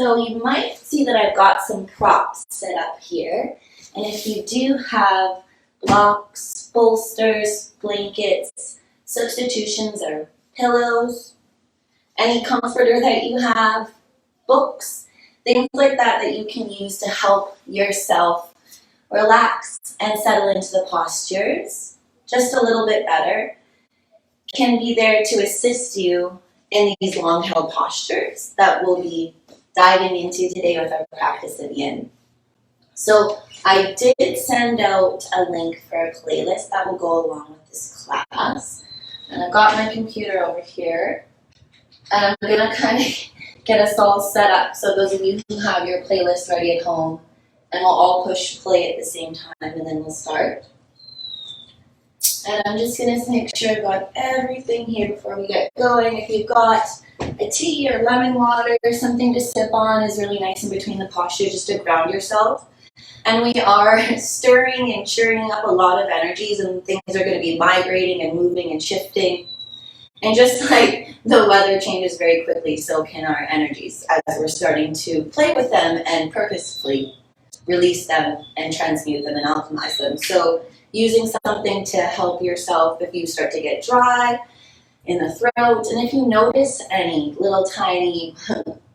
So you might see that I've got some props set up here. And if you do have blocks, bolsters, blankets, substitutions or pillows, any comforter that you have, books, things like that that you can use to help yourself relax and settle into the postures just a little bit better, can be there to assist you in these long-held postures that we'll be diving into today with our practice of Yin. So I did send out a link for a playlist that will go along with this class. And I've got my computer over here. And I'm going to kind of get us all set up so those of you who have your playlist ready at home, and we'll all push play at the same time and then we'll start. And I'm just going to make sure I've got everything here before we get going. If you've got a tea or lemon water or something to sip on is really nice in between the posture just to ground yourself. And we are stirring and churning up a lot of energies, and things are going to be migrating and moving and shifting. And just like the weather changes very quickly, so can our energies as we're starting to play with them and purposefully release them and transmute them and alchemize them. So using something to help yourself if you start to get dry in the throat, and if you notice any little tiny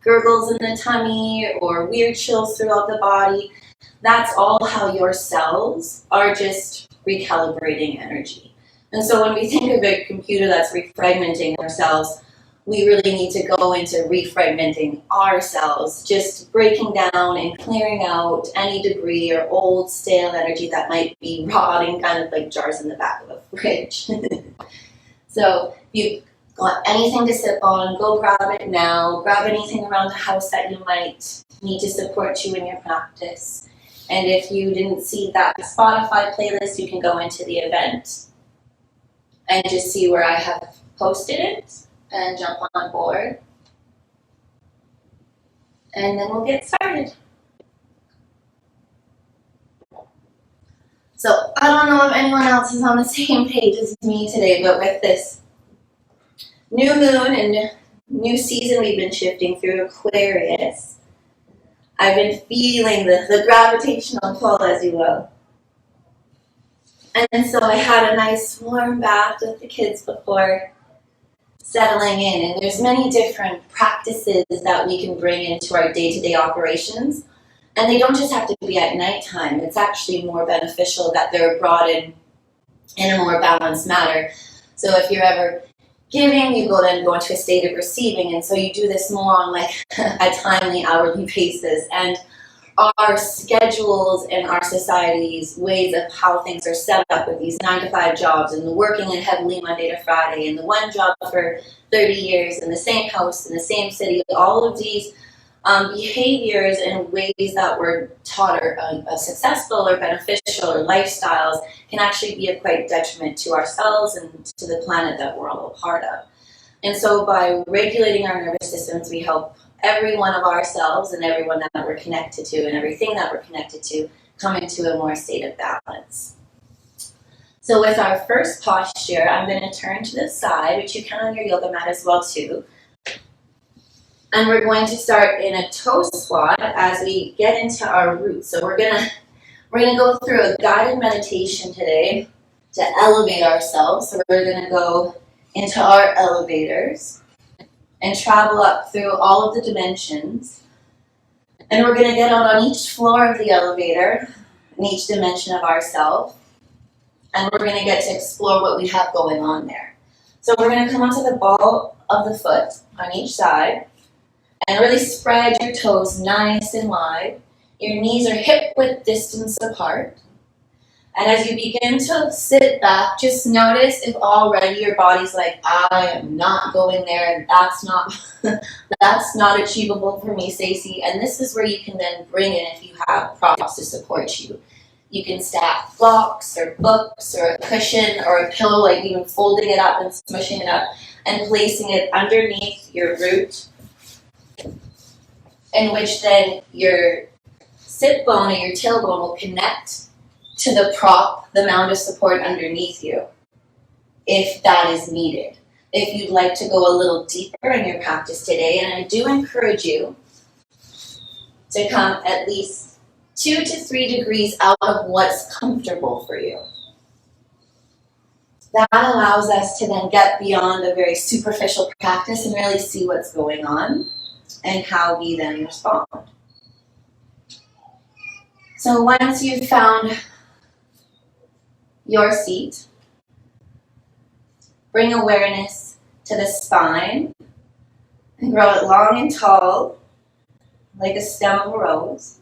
gurgles in the tummy or weird chills throughout the body, that's all how your cells are just recalibrating energy. And so when we think of a computer that's refragmenting our cells, we really need to go into refragmenting our cells, just breaking down and clearing out any debris or old stale energy that might be rotting kind of like jars in the back of a fridge. So if you've got anything to sip on, go grab it now. Grab anything around the house that you might need to support you in your practice. And if you didn't see that Spotify playlist, you can go into the event and just see where I have posted it and jump on board. And then we'll get started. So I don't know if anyone else is on the same page as me today, but with this new moon and new season we've been shifting through Aquarius, I've been feeling the gravitational pull, as you will. And so I had a nice warm bath with the kids before settling in. And there's many different practices that we can bring into our day-to-day operations. And they don't just have to be at nighttime. It's actually more beneficial that they're brought in a more balanced manner. So if you're ever giving, you go into a state of receiving. And so you do this more on like a timely, hourly basis. And our schedules and our society's ways of how things are set up with these 9-to-5 jobs and the working in heavily Monday to Friday and the one job for 30 years in the same house in the same city, all of these behaviors and ways that we're taught are successful or beneficial or lifestyles can actually be of quite detriment to ourselves and to the planet that we're all a part of. And so by regulating our nervous systems, we help every one of ourselves and everyone that we're connected to and everything that we're connected to come into a more state of balance. So with our first posture, I'm going to turn to the side, which you can on your yoga mat as well too. And we're going to start in a toe squat as we get into our roots. So we're gonna go through a guided meditation today to elevate ourselves. So we're gonna go into our elevators and travel up through all of the dimensions. And we're gonna get out on each floor of the elevator in each dimension of ourself. And we're gonna get to explore what we have going on there. So we're gonna come onto the ball of the foot on each side. And really spread your toes nice and wide. Your knees are hip-width distance apart. And as you begin to sit back, just notice if already your body's like, I am not going there. That's not achievable for me, Stacey. And this is where you can then bring in if you have props to support you. You can stack blocks or books or a cushion or a pillow, like even folding it up and smushing it up and placing it underneath your root, in which then your sit bone or your tailbone will connect to the prop, the mound of support underneath you, if that is needed. If you'd like to go a little deeper in your practice today, and I do encourage you to come at least 2 to 3 degrees out of what's comfortable for you. That allows us to then get beyond a very superficial practice and really see what's going on and how we then respond. So once you've found your seat, bring awareness to the spine and grow it long and tall like a stem of a rose.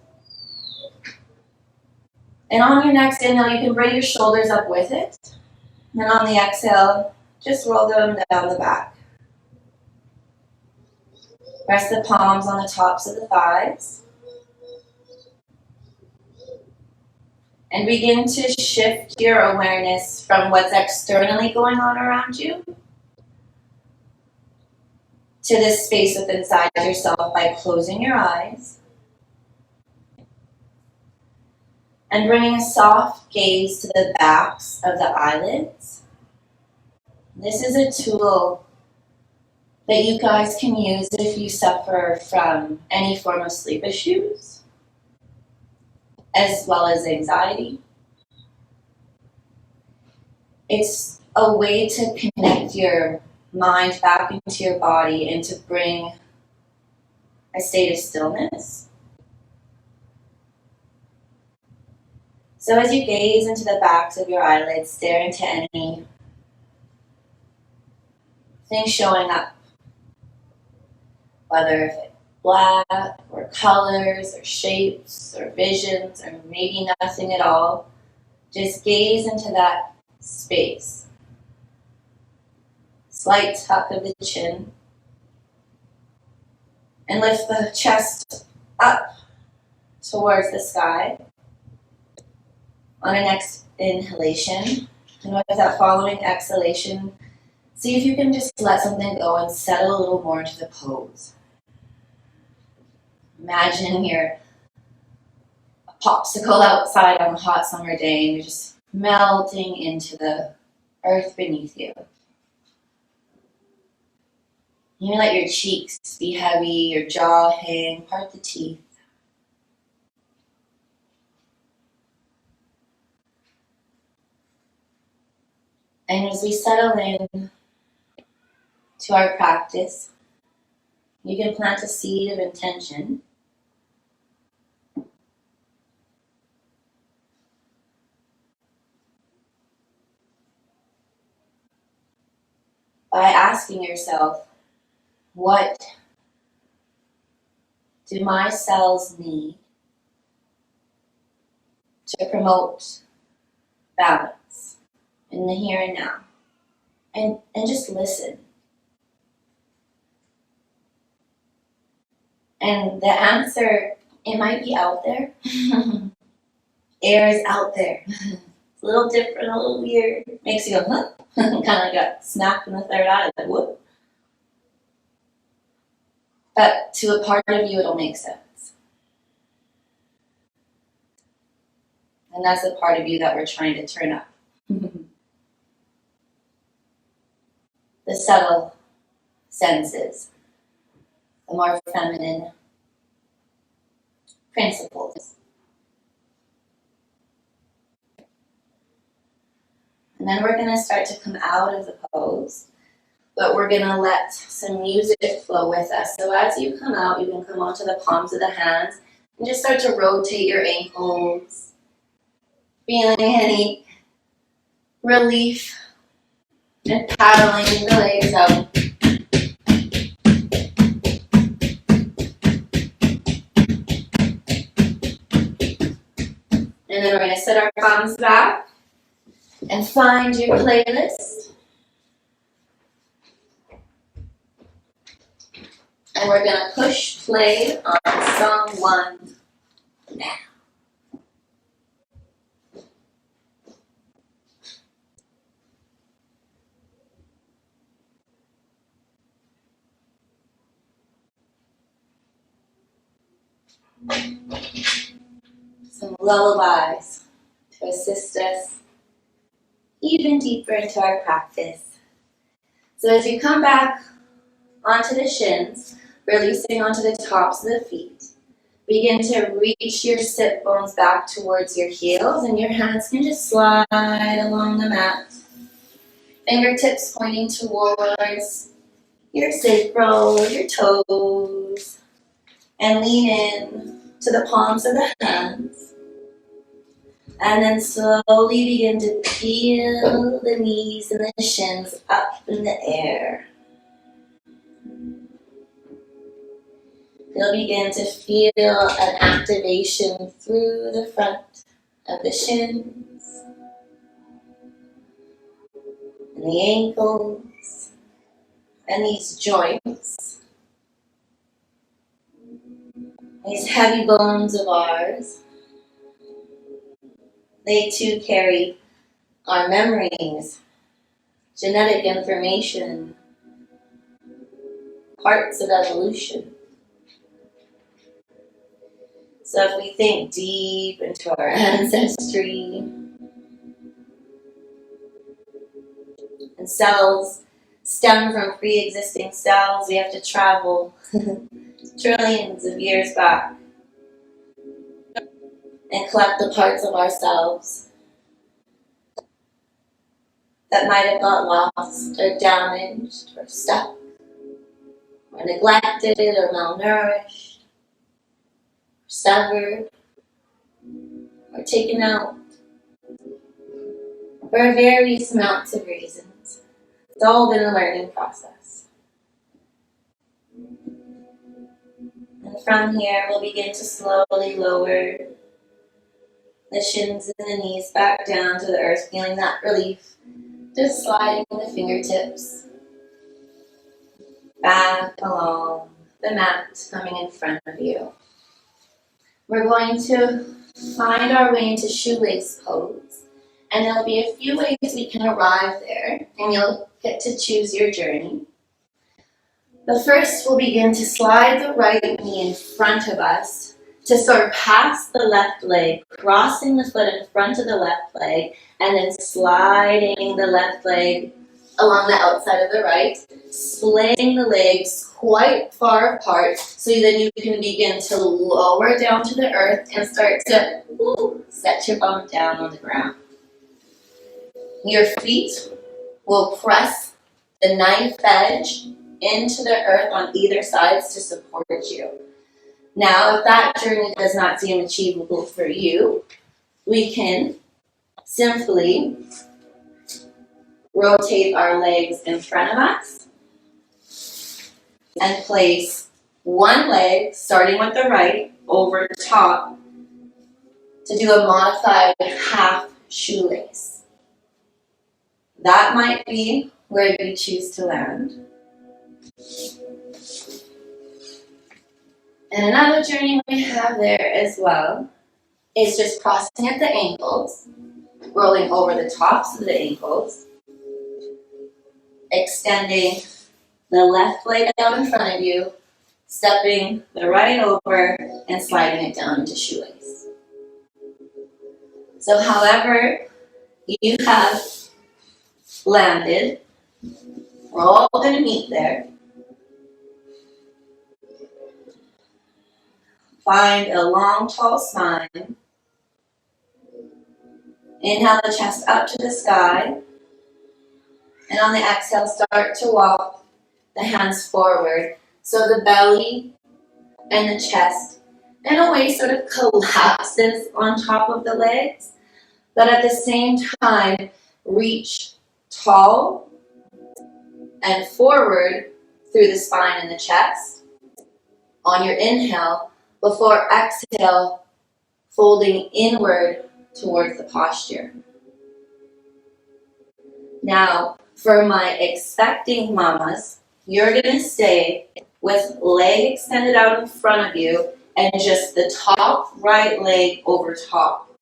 And on your next inhale, you can bring your shoulders up with it. And then on the exhale, just roll them down the back. Rest the palms on the tops of the thighs. And begin to shift your awareness from what's externally going on around you to this space within inside yourself by closing your eyes and bringing a soft gaze to the backs of the eyelids. This is a tool that you guys can use if you suffer from any form of sleep issues, as well as anxiety. It's a way to connect your mind back into your body and to bring a state of stillness. So as you gaze into the backs of your eyelids, stare into any thing showing up, whether it's black or colors or shapes or visions or maybe nothing at all. Just gaze into that space. Slight tuck of the chin. And lift the chest up towards the sky. On an inhalation, and with that following exhalation, see if you can just let something go and settle a little more into the pose. Imagine you're a popsicle outside on a hot summer day and you're just melting into the earth beneath you. You can let your cheeks be heavy, your jaw hang, part the teeth. And as we settle in to our practice, you can plant a seed of intention. By asking yourself, what do my cells need to promote balance in the here and now? And just listen. And the answer, it might be out there. Air is out there. It's a little different, a little weird. Makes you go, huh? Kind of like got smacked in the third eye, like, what? But to a part of you, it'll make sense. And that's the part of you that we're trying to turn up. The subtle senses, the more feminine principles. And then we're going to start to come out of the pose, but we're going to let some music flow with us. So as you come out, you can come onto the palms of the hands and just start to rotate your ankles, feeling any relief and paddling the legs out. And then we're going to set our palms back and find your playlist. And we're going to push play on song 1 now. Some lullabies to assist us even deeper into our practice. So as you come back onto the shins, releasing onto the tops of the feet, Begin to reach your sit bones back towards your heels, and your hands can just slide along the mat. Fingertips pointing towards your sacral or your toes, and lean in to the palms of the hands. And then slowly begin to feel the knees and the shins up in the air. You'll begin to feel an activation through the front of the shins and the ankles and these joints, these heavy bones of ours. They too carry our memories, genetic information, parts of evolution. So if we think deep into our ancestry, and cells stem from pre-existing cells, we have to travel trillions of years back and collect the parts of ourselves that might have got lost or damaged or stuck or neglected or malnourished, or severed, or taken out for various amounts of reasons. It's all been a learning process. And from here, we'll begin to slowly lower the shins and the knees back down to the earth, feeling that relief. Just sliding the fingertips back along the mat, coming in front of you. We're going to find our way into shoelace pose. And there'll be a few ways we can arrive there, and you'll get to choose your journey. But first, we'll begin to slide the right knee in front of us to surpass the left leg, crossing the foot in front of the left leg, and then sliding the left leg along the outside of the right, splaying the legs quite far apart so that you can begin to lower down to the earth and start to set your bum down on the ground. Your feet will press the knife edge into the earth on either sides to support you. Now, if that journey does not seem achievable for you, we can simply rotate our legs in front of us and place one leg, starting with the right, over top to do a modified half shoelace. That might be where you choose to land. And another journey we have there as well is just crossing at the ankles, rolling over the tops of the ankles, extending the left leg out in front of you, stepping the right over, and sliding it down into shoelace. So however you have landed, we're all going to meet there. Find a long, tall spine. Inhale the chest up to the sky. And on the exhale, start to walk the hands forward. So the belly and the chest, in a way, sort of collapses on top of the legs. But at the same time, reach tall and forward through the spine and the chest on your inhale, before exhale, folding inward towards the posture. Now, for my expecting mamas, you're going to stay with leg extended out in front of you and just the top right leg over top.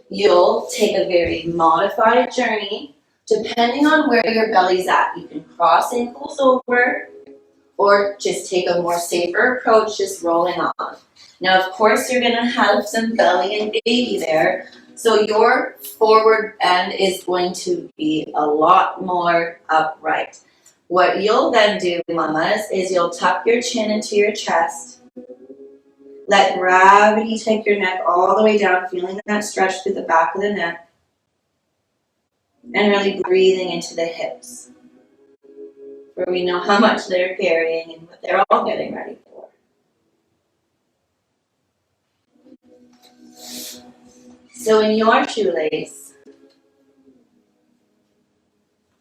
You'll take a very modified journey depending on where your belly's at. You can cross ankles over or just take a more safer approach, just rolling on. Now, of course, you're going to have some belly and baby there, so your forward bend is going to be a lot more upright. What you'll then do, mamas, is you'll tuck your chin into your chest, Let gravity take your neck all the way down, feeling that stretch through the back of the neck. And really breathing into the hips, where we know how much they're carrying and what they're all getting ready for. So in your shoelace,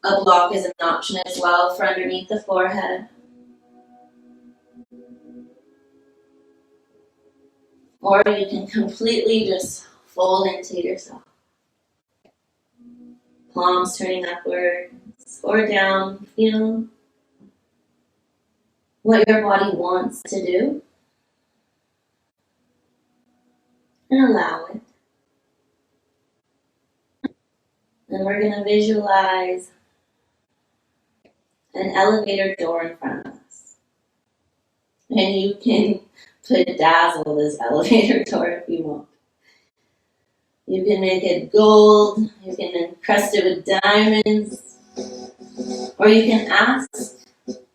a block is an option as well for underneath the forehead. Or you can completely just fold into yourself. Palms turning upwards or down. Feel what your body wants to do. And allow it. And we're going to visualize an elevator door in front of us. And you can bedazzle this elevator door if you want. You can make it gold, you can encrust it with diamonds, or you can ask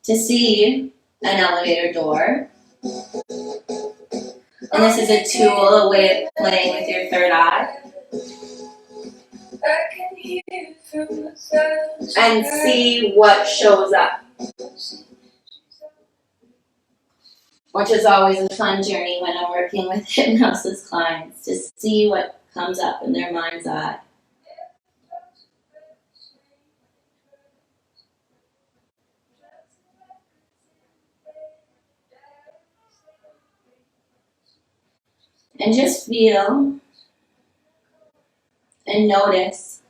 to see an elevator door. And this is a tool, a way of playing with your third eye. And see what shows up. Which is always a fun journey when I'm working with hypnosis clients, to see what comes up in their mind's eye. And just feel and notice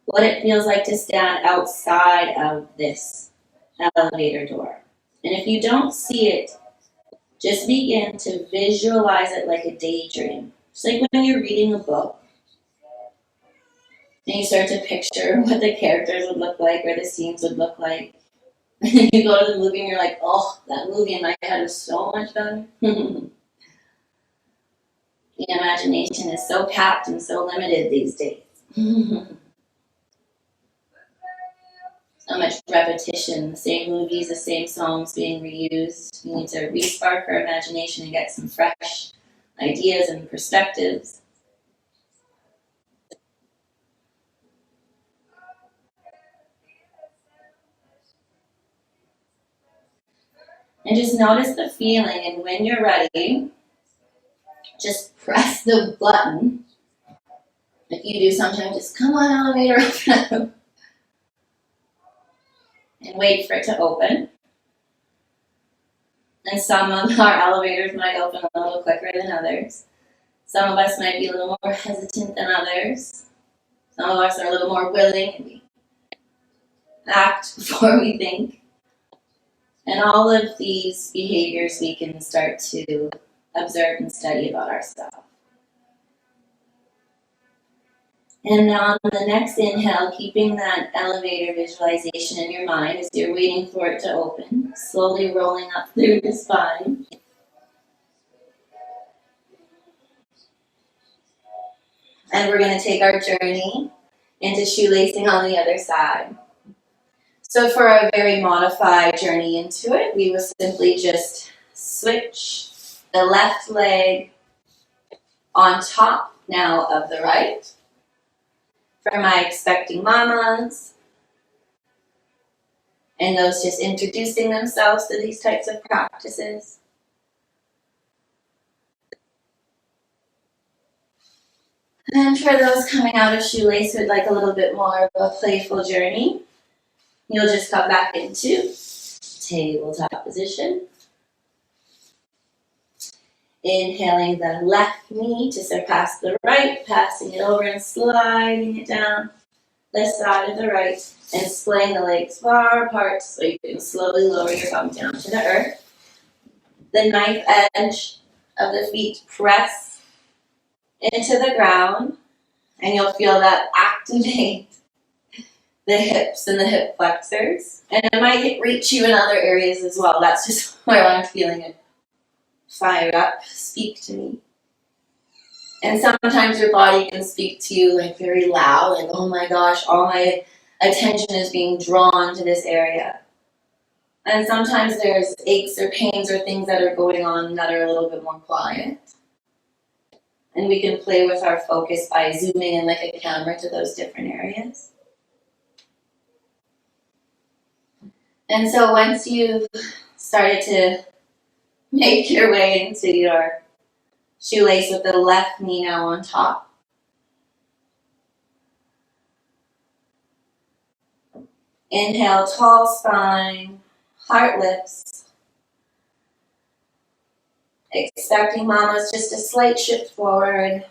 what it feels like to stand outside of this elevator door. And if you don't see it, just begin to visualize it like a daydream. It's like when you're reading a book and you start to picture what the characters would look like or the scenes would look like. And you go to the movie and you're like, oh, that movie in my head was so much better. The imagination is so capped and so limited these days. So much repetition, the same movies, the same songs being reused. We need to re-spark our imagination and get some fresh ideas and perspectives. And just notice the feeling, and when you're ready, just press the button. Like you do sometimes, just come on, elevator, open up. And wait for it to open. And some of our elevators might open a little quicker than others. Some of us might be a little more hesitant than others. Some of us are a little more willing and we act before we think. And all of these behaviors we can start to observe and study about ourselves. And on the next inhale, keeping that elevator visualization in your mind as you're waiting for it to open, slowly rolling up through the spine. And we're going to take our journey into shoelacing on the other side. So for a very modified journey into it, we will simply just switch the left leg on top now of the right. For my expecting mamas, and those just introducing themselves to these types of practices. And for those coming out of shoelace who'd like a little bit more of a playful journey, you'll just come back into tabletop position. Inhaling the left knee to surpass the right, passing it over and sliding it down the side of the right, and splaying the legs far apart so you can slowly lower your bum down to the earth. The knife edge of the feet press into the ground, and you'll feel that activate the hips and the hip flexors. And it might reach you in other areas as well. That's just where I'm feeling it. Fire up, speak to me. And sometimes your body can speak to you like very loud, like, oh my gosh, all my attention is being drawn to this area. And sometimes there's aches or pains or things that are going on that are a little bit more quiet. And we can play with our focus by zooming in like a camera to those different areas. And so once you've started to make your way into your shoelace with the left knee now on top, inhale, tall spine, heart lifts. Expecting mama's just a slight shift forward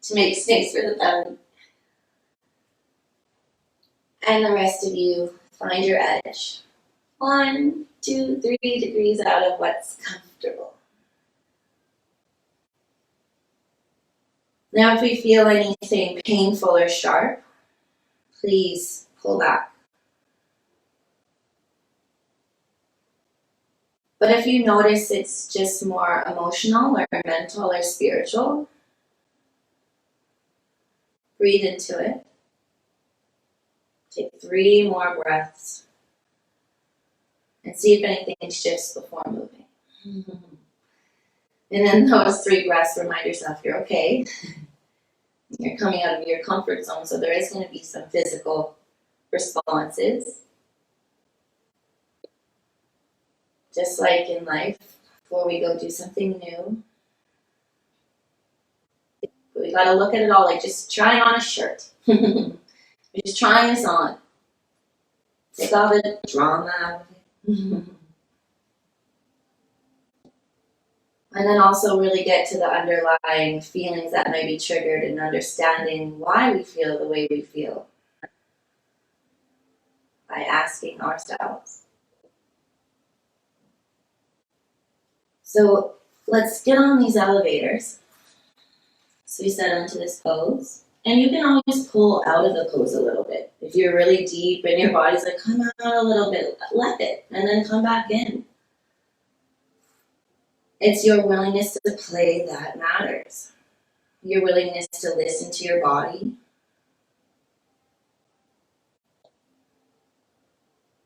to make space for the belly. And the rest of you, find your edge. 1, 2, 3 degrees out of what's comfortable. Now if we feel anything painful or sharp, please pull back. But if you notice it's just more emotional or mental or spiritual, breathe into it. Take 3 more breaths and see if anything shifts before moving. And then those 3 breaths, remind yourself you're okay. You're coming out of your comfort zone, so there is going to be some physical responses. Just like in life, before we go do something new, we got to look at it all like just trying on a shirt. We're just trying this on. Take all the drama out of it. And then also really get to the underlying feelings that may be triggered and understanding why we feel the way we feel by asking ourselves. So let's get on these elevators. So we settle into this pose. And you can always pull out of the pose a little bit. If you're really deep and your body's like, come out a little bit, let it, and then come back in. It's your willingness to play that matters. Your willingness to listen to your body.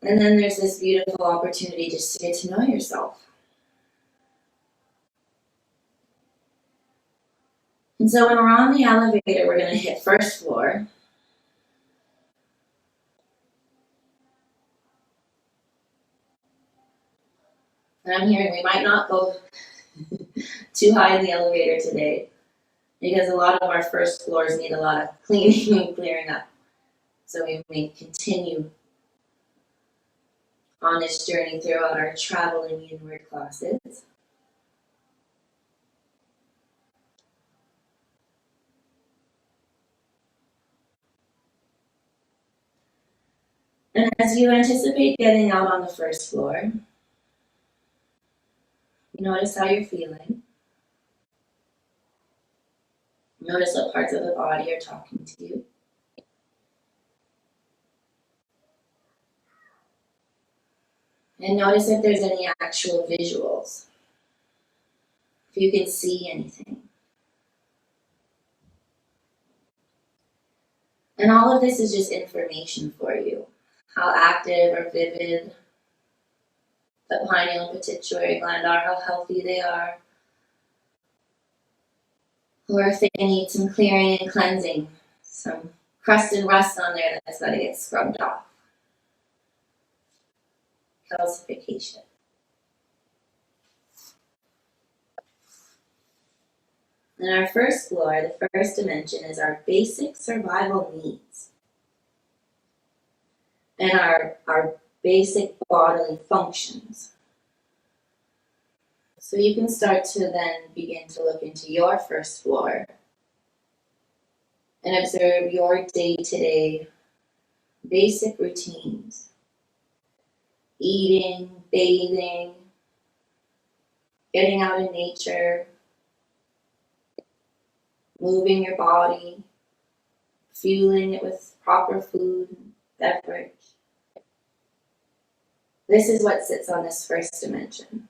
And then there's this beautiful opportunity just to get to know yourself. And so when we're on the elevator, we're going to hit first floor. And I'm hearing we might not go too high in the elevator today because a lot of our first floors need a lot of cleaning and clearing up. So we may continue on this journey throughout our traveling Yinward classes. And as you anticipate getting out on the first floor, notice how you're feeling. Notice what parts of the body are talking to you. And notice if there's any actual visuals. If you can see anything. And all of this is just information for you. How active or vivid the pineal and pituitary gland are, how healthy they are. Or if they need some clearing and cleansing, some crust and rust on there that's got to get scrubbed off. Calcification. And our first floor, the first dimension, is our basic survival needs. And our basic bodily functions. So you can start to then begin to look into your first floor and observe your day-to-day basic routines. Eating, bathing, getting out in nature, moving your body, fueling it with proper food and beverage. This is what sits on this first dimension,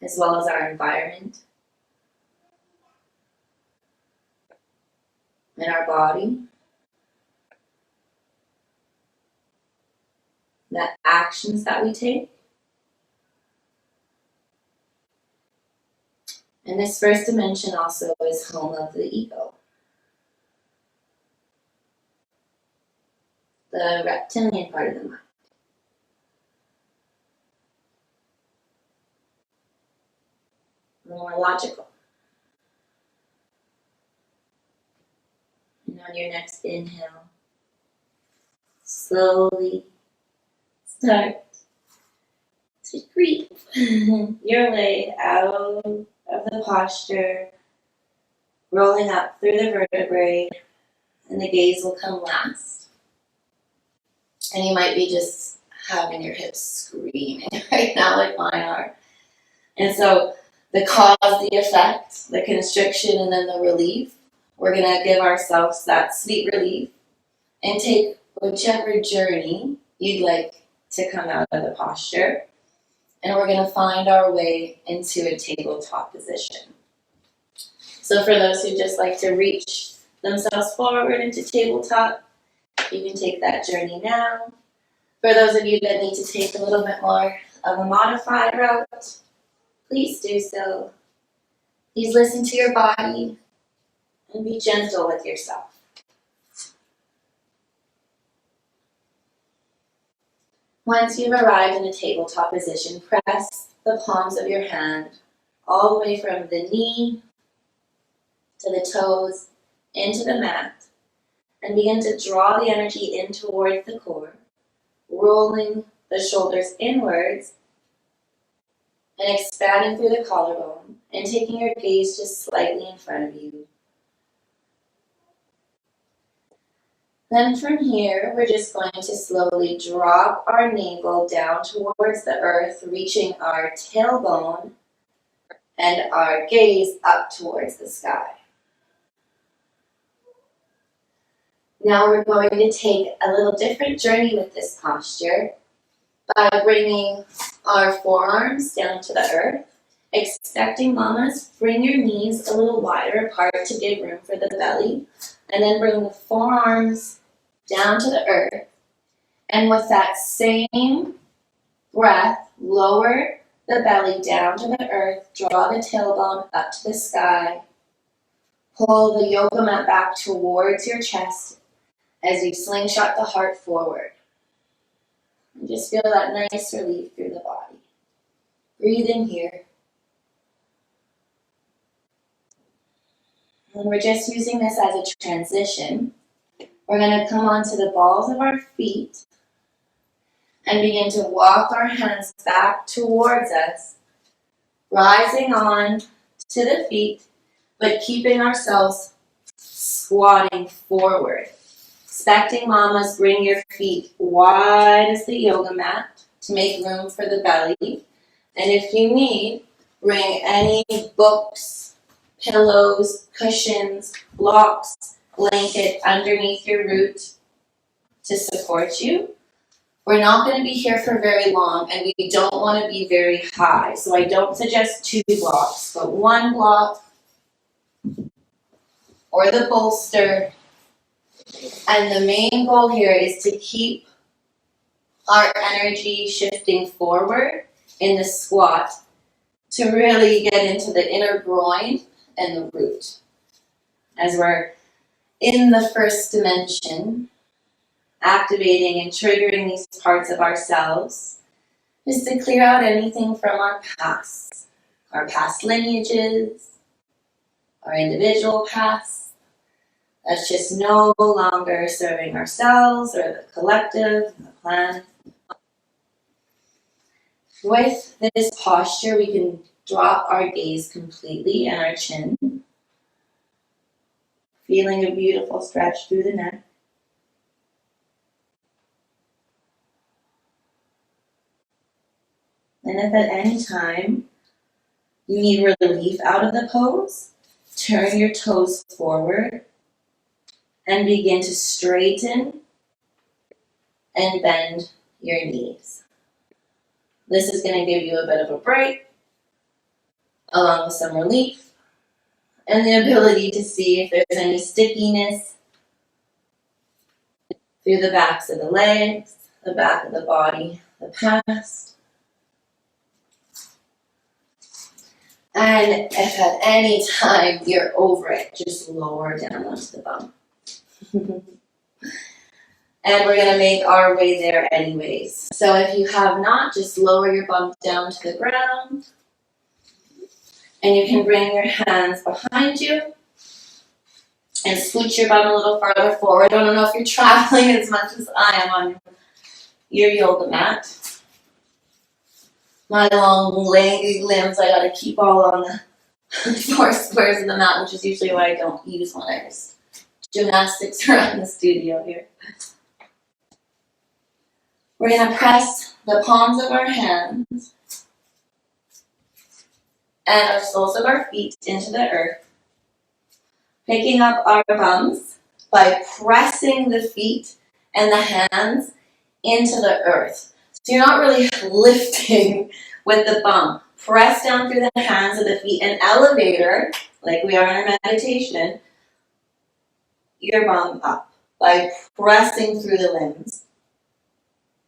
as well as our environment and our body. the actions that we take. And this first dimension also is home of the ego, the reptilian part of the mind. More logical. And on your next inhale, slowly start to creep your way out of the posture, rolling up through the vertebrae, and the gaze will come last. And you might be just having your hips screaming right now, like mine are. And so the cause, the effect, the constriction, and then the relief, we're going to give ourselves that sweet relief and take whichever journey you'd like to come out of the posture. And we're going to find our way into a tabletop position. So for those who just like to reach themselves forward into tabletop, you can take that journey now. For those of you that need to take a little bit more of a modified route, please do so. Please listen to your body and be gentle with yourself. Once you've arrived in a tabletop position, press the palms of your hand all the way from the knee to the toes into the mat, and begin to draw the energy in towards the core, rolling the shoulders inwards and expanding through the collarbone and taking your gaze just slightly in front of you. Then from here, we're just going to slowly drop our navel down towards the earth, reaching our tailbone and our gaze up towards the sky. Now we're going to take a little different journey with this posture by bringing our forearms down to the earth. Expecting mamas, bring your knees a little wider apart to give room for the belly, and then bring the forearms down to the earth. And with that same breath, lower the belly down to the earth, draw the tailbone up to the sky, pull the yoga mat back towards your chest as you slingshot the heart forward. And just feel that nice relief through the body. Breathe in here. And we're just using this as a transition. We're going to come onto the balls of our feet and begin to walk our hands back towards us, rising on to the feet, but keeping ourselves squatting forward. Expecting mamas, bring your feet wide as the yoga mat to make room for the belly. And if you need, bring any books, pillows, cushions, blocks, blanket underneath your root to support you. We're not going to be here for very long, and we don't want to be very high. So I don't suggest 2 blocks, but 1 block or the bolster. And the main goal here is to keep our energy shifting forward in the squat to really get into the inner groin and the root. As we're in the first dimension, activating and triggering these parts of ourselves is to clear out anything from our past lineages, our individual past, that's just no longer serving ourselves or the collective, the planet. With this posture, we can drop our gaze completely and our chin, feeling a beautiful stretch through the neck. And if at any time you need relief out of the pose, turn your toes forward and begin to straighten and bend your knees. This is going to give you a bit of a break, along with some relief, and the ability to see if there's any stickiness through the backs of the legs, the back of the body, the past. And if at any time you're over it, just lower down onto the bum. And we're going to make our way there anyways. So if you have not, just lower your bum down to the ground. And you can bring your hands behind you and scooch your bum a little farther forward. I don't know if you're traveling as much as I am on your yoga mat. My long, lanky limbs, I gotta keep all on the 4 squares of the mat, which is usually why I don't use one. I just gymnastics around the studio here. We're gonna press the palms of our hands and our soles of our feet into the earth, picking up our bums by pressing the feet and the hands into the earth. So you're not really lifting with the bum. Press down through the hands of the feet and elevator, like we are in our meditation, your bum up by pressing through the limbs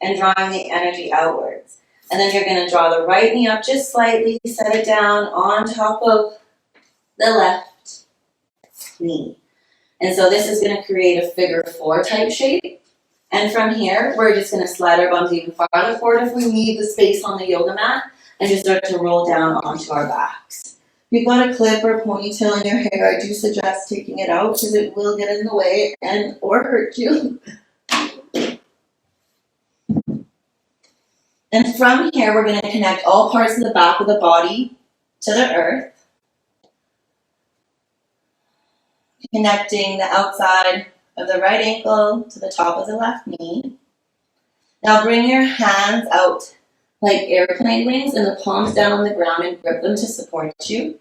and drawing the energy outwards. And then you're going to draw the right knee up just slightly, set it down on top of the left knee. And so this is going to create a figure 4 type shape. And from here, we're just going to slide our bums even farther forward if we need the space on the yoga mat and just start to roll down onto our backs. If you've got a clip or ponytail in your hair, I do suggest taking it out because it will get in the way and or hurt you. And from here, we're going to connect all parts of the back of the body to the earth, connecting the outside of the right ankle to the top of the left knee. Now bring your hands out like airplane wings and the palms down on the ground and grip them to support you.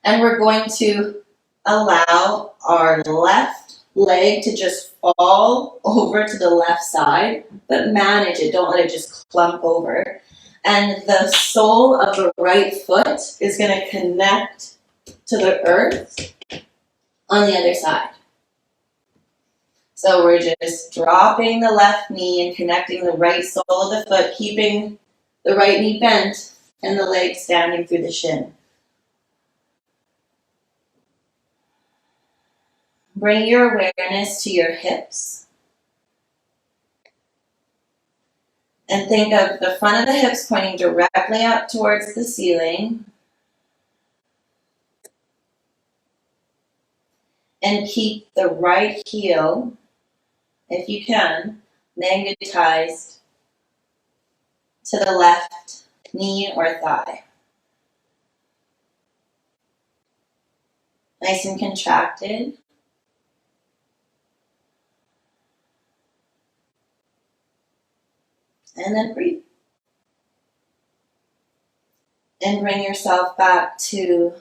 And we're going to allow our left leg to just fall over to the left side, but manage it. Don't let it just clump over. And the sole of the right foot is going to connect to the earth on the other side. So we're just dropping the left knee and connecting the right sole of the foot, keeping the right knee bent and the leg standing through the shin. Bring your awareness to your hips. And think of the front of the hips pointing directly up towards the ceiling. And keep the right heel, if you can, magnetized to the left knee or thigh. Nice and contracted. And then breathe. And bring yourself back to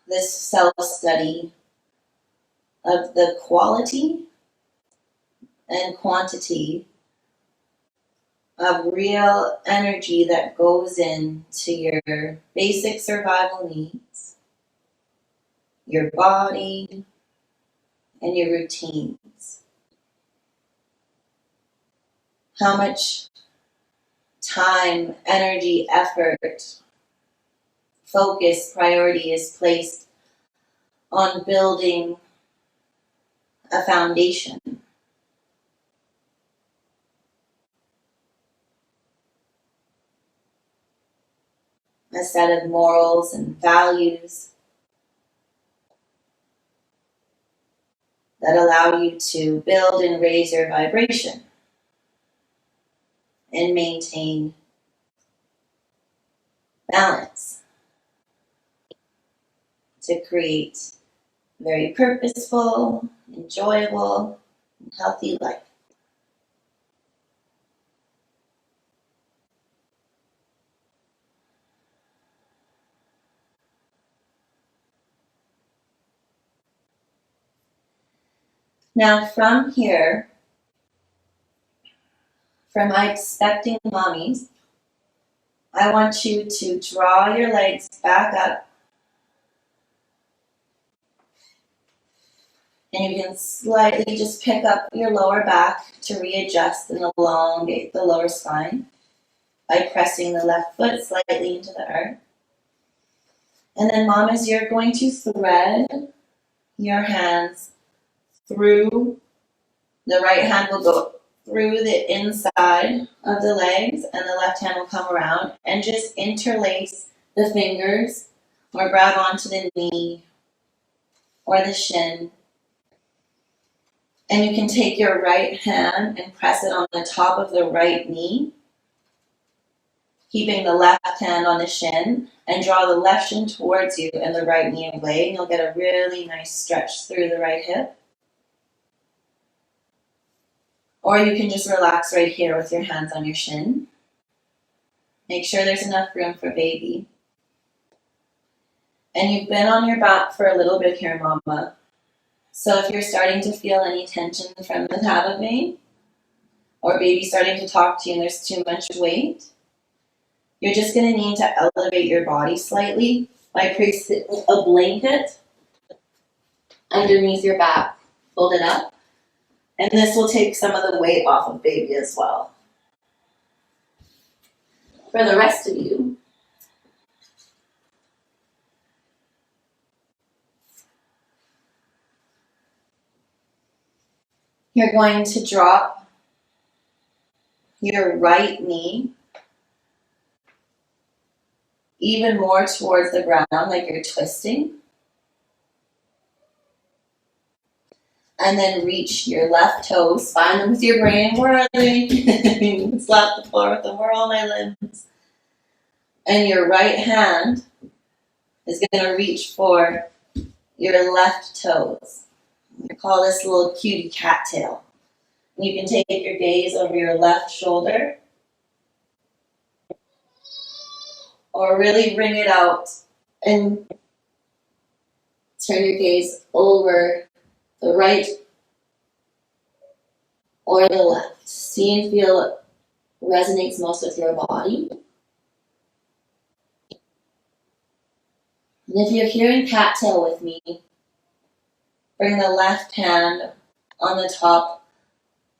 this self-study of the quality and quantity of real energy that goes into your basic survival needs, your body, and your routines. How much time, energy, effort, focus, priority is placed on building a foundation. A set of morals and values that allow you to build and raise your vibration and maintain balance to create a very purposeful, enjoyable, and healthy life. Now from here, for my expecting mommies, I want you to draw your legs back up And you can slightly just pick up your lower back to readjust and elongate the lower spine by pressing the left foot slightly into the earth. And then, mamas, you're going to thread your hands through. The right hand will go through the inside of the legs, and the left hand will come around and just interlace the fingers or grab onto the knee or the shin. And you can take your right hand and press it on the top of the right knee, keeping the left hand on the shin, and draw the left shin towards you and the right knee away, and you'll get a really nice stretch through the right hip. Or you can just relax right here with your hands on your shin. Make sure there's enough room for baby. And you've been on your back for a little bit here, mama. So if you're starting to feel any tension from the thigh vein, or baby starting to talk to you and there's too much weight, you're just going to need to elevate your body slightly by placing a blanket underneath your back. Fold it up. And this will take some of the weight off of baby as well. For the rest of you, you're going to drop your right knee even more towards the ground, like you're twisting. And then reach your left toes, find them with your brain. Where are they? Slap the floor with them. Where are all my limbs? And your right hand is going to reach for your left toes. We call this little cutie cattail. You can take your gaze over your left shoulder, or really bring it out and turn your gaze over the right or the left. See and feel what resonates most with your body. And if you're hearing cattail with me, bring the left hand on the top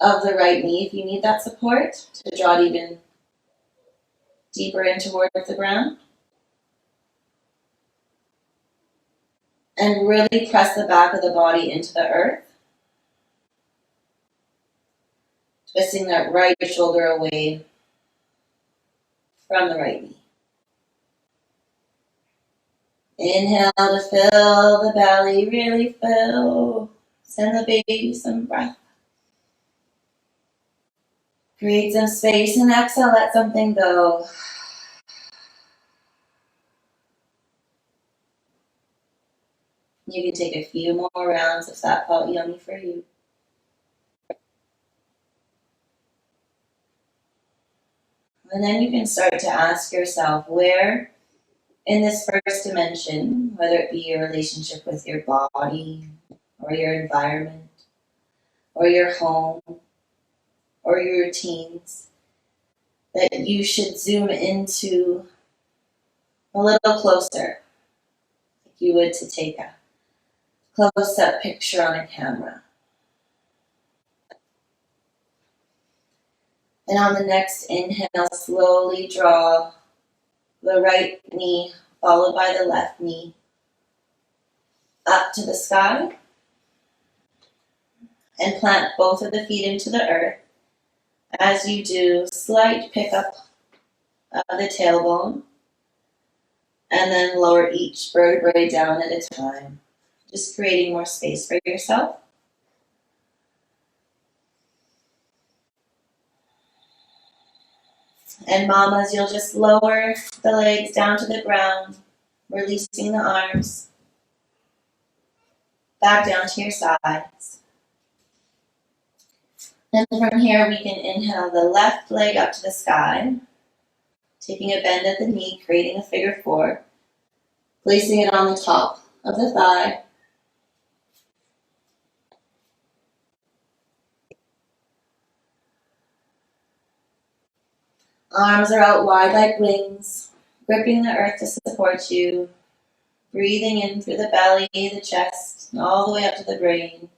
of the right knee if you need that support to draw it even deeper in towards the ground. And really press the back of the body into the earth. Twisting that right shoulder away from the right knee. Inhale to fill the belly, really fill. Send the baby some breath. Create some space and exhale, let something go. You can take a few more rounds if that felt yummy for you. And then you can start to ask yourself where in this first dimension, whether it be your relationship with your body or your environment or your home or your routines, that you should zoom into a little closer, like you would to take a close-up picture on a camera. And on the next inhale, slowly draw the right knee followed by the left knee up to the sky, and plant both of the feet into the earth. As you do, slight pickup of the tailbone, and then lower each vertebrae down at a time, just creating more space for yourself. And mamas, you'll just lower the legs down to the ground, releasing the arms back down to your sides. And from here, we can inhale the left leg up to the sky, taking a bend at the knee, creating a figure four, placing it on the top of the thigh. Arms are out wide like wings, gripping the earth to support you, breathing in through the belly, the chest, and all the way up to the brain.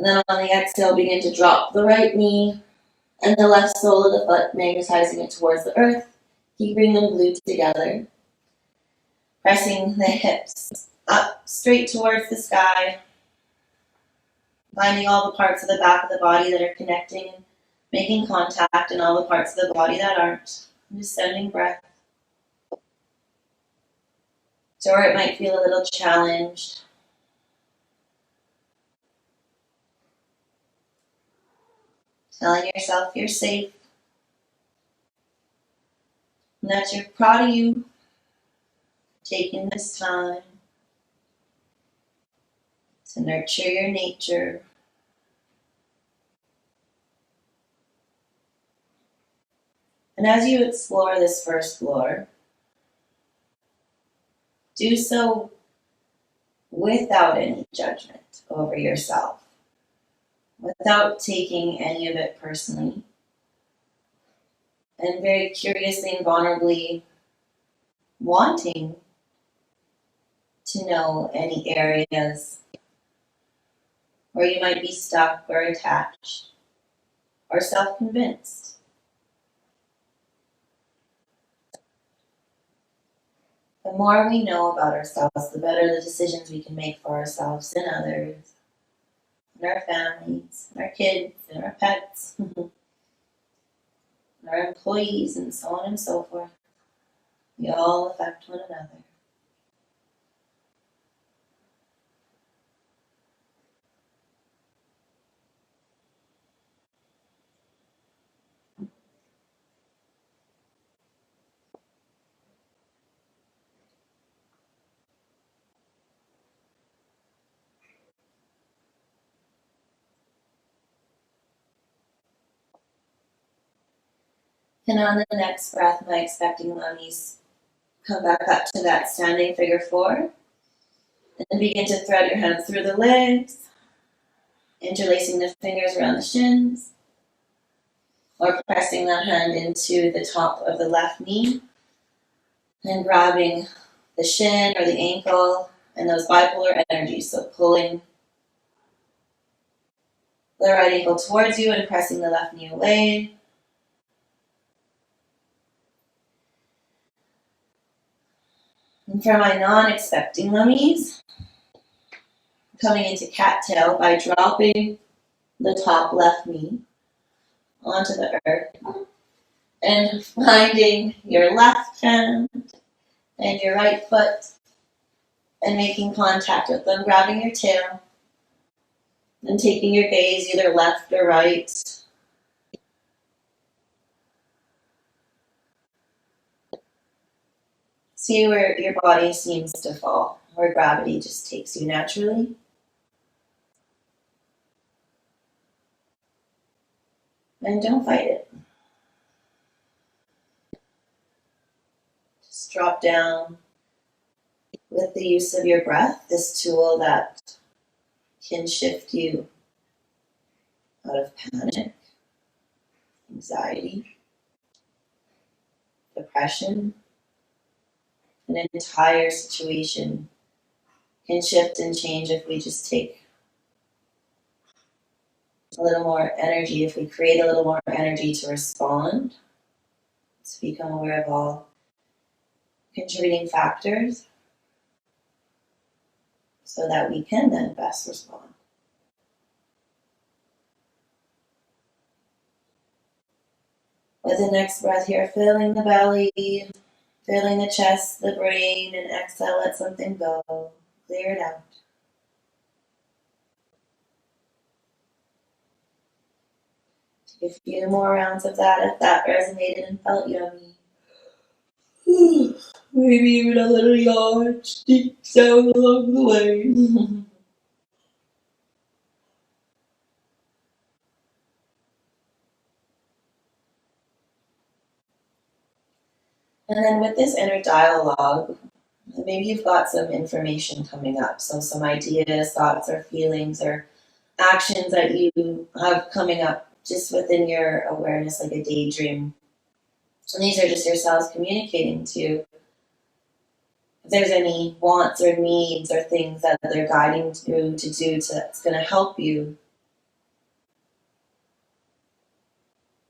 And then on the exhale, begin to drop the right knee and the left sole of the foot, magnetizing it towards the earth, keeping them glued together. Pressing the hips up straight towards the sky, finding all the parts of the back of the body that are connecting, making contact, and all the parts of the body that aren't. Just sending breath. So where it might feel a little challenged, telling yourself you're safe, and that you're proud of you, taking this time to nurture your nature. And as you explore this first floor, do so without any judgment over yourself, without taking any of it personally, and very curiously and vulnerably wanting to know any areas where you might be stuck or attached or self-convinced. The more we know about ourselves, the better the decisions we can make for ourselves and others, and our families, and our kids, and our pets, and our employees, and so on and so forth. We all affect one another. And on the next breath, by expecting mummies, come back up to that standing figure four, and begin to thread your hands through the legs, interlacing the fingers around the shins, or pressing that hand into the top of the left knee, and grabbing the shin or the ankle and those bipolar energies, so pulling the right ankle towards you and pressing the left knee away. And for my non-expecting mummies, coming into cattail by dropping the top left knee onto the earth and finding your left hand and your right foot and making contact with them, grabbing your tail and taking your gaze either left or right. See where your body seems to fall, where gravity just takes you naturally. And don't fight it. Just drop down with the use of your breath, this tool that can shift you out of panic, anxiety, depression. An entire situation can shift and change if we just take a little more energy, if we create a little more energy to respond, to become aware of all contributing factors so that we can then best respond. With the next breath here, filling the belly, filling the chest, the brain, and exhale, let something go. Clear it out. Take a few more rounds of that if that resonated and felt yummy. Maybe even a little yawn, deep sound along the way. And then with this inner dialogue, maybe you've got some information coming up. So some ideas, thoughts, or feelings, or actions that you have coming up just within your awareness, like a daydream. And these are just your cells communicating to you. If there's any wants or needs or things that they're guiding you to do that's going to help you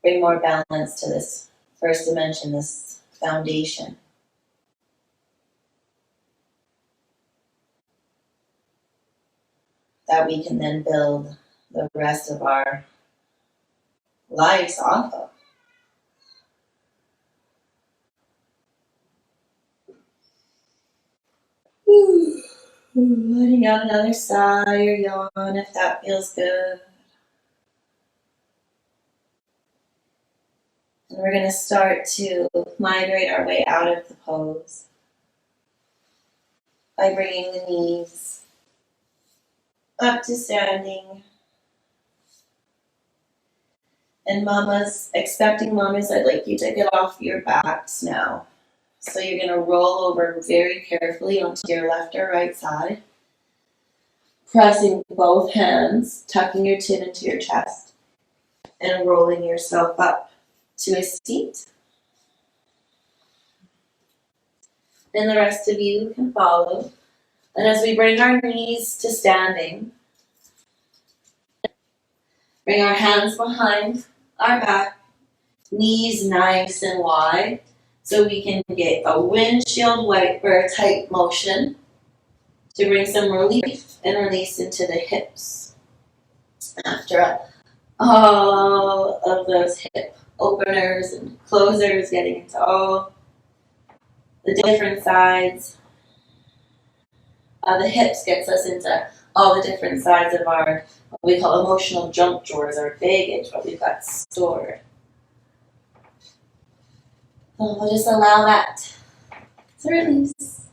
bring more balance to this first dimension, this foundation. That we can then build the rest of our lives off of. Letting out another sigh or yawn if that feels good. And we're going to start to migrate our way out of the pose by bringing the knees up to standing. And mamas, expecting mamas, I'd like you to get off your backs now. So you're going to roll over very carefully onto your left or right side, pressing both hands, tucking your chin into your chest, and rolling yourself up to a seat. And the rest of you can follow. And as we bring our knees to standing, bring our hands behind our back, knees nice and wide, so we can get a windshield wiper type motion to bring some relief and release into the hips. After all of those hip openers and closers, getting into all the different sides. The hips gets us into all the different sides of our, what we call emotional junk drawers, our baggage, what we've got stored. So we'll just allow that to release.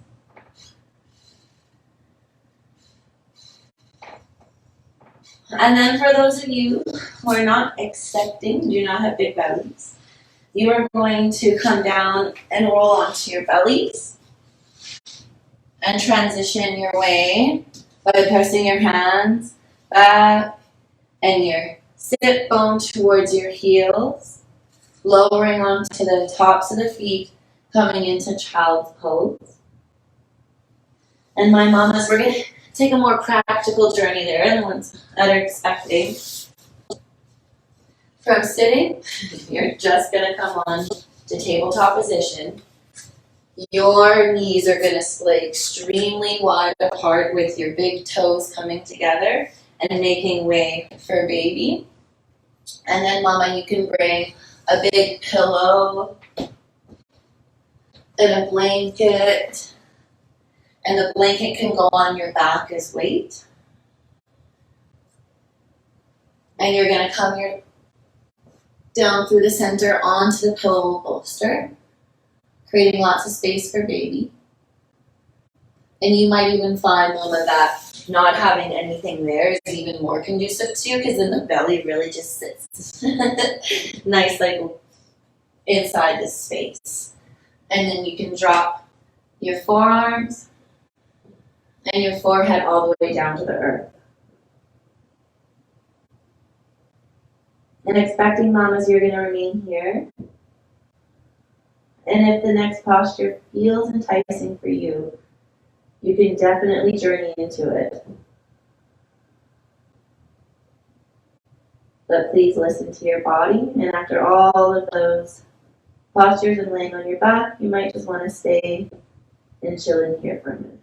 And then for those of you who are not accepting, do not have big bellies, you are going to come down and roll onto your bellies and transition your way by pressing your hands back and your sit bone towards your heels, lowering onto the tops of the feet, coming into child's pose. And my mamas, we're going to take a more practical journey there than ones that are expecting. From sitting, you're just going to come on to tabletop position. Your knees are going to splay extremely wide apart with your big toes coming together and making way for baby. And then mama, you can bring a big pillow and a blanket. And the blanket can go on your back as weight. And you're going to come down through the center onto the pillow bolster, creating lots of space for baby. And you might even find, mama, that not having anything there is even more conducive to you, because then the belly really just sits nice, like inside this space. And then you can drop your forearms and your forehead all the way down to the earth. And expecting mamas, you're going to remain here. And if the next posture feels enticing for you, you can definitely journey into it. But please listen to your body. And after all of those postures and laying on your back, you might just want to stay and chill in here for a minute.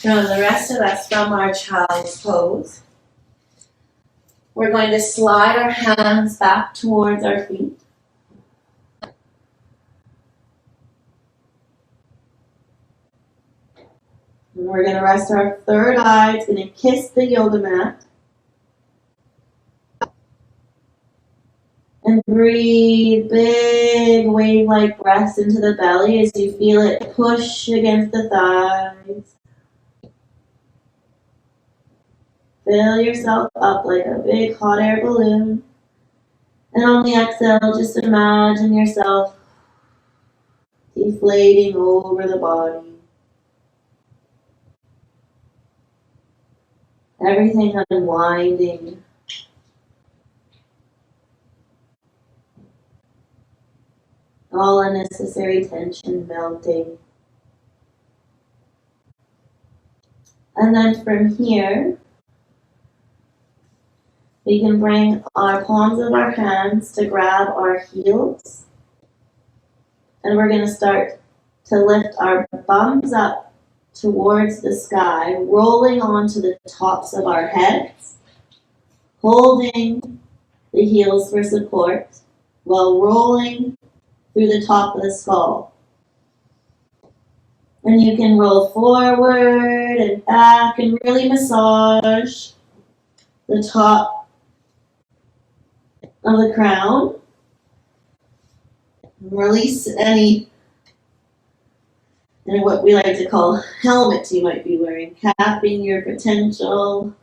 Now, the rest of us from our child's pose, we're going to slide our hands back towards our feet. And we're going to rest our third eye. It's going to kiss the yoga mat. And breathe big wave-like breaths into the belly as you feel it push against the thighs. Fill yourself up like a big hot air balloon. And on the exhale, just imagine yourself deflating over the body. Everything unwinding. All unnecessary tension melting. And then from here, We can bring our palms of our hands to grab our heels. And we're going to start to lift our bums up towards the sky, rolling onto the tops of our heads, holding the heels for support while rolling through the top of the skull. And you can roll forward and back and really massage the top of the crown. Release any what we like to call helmets you might be wearing, capping your potential,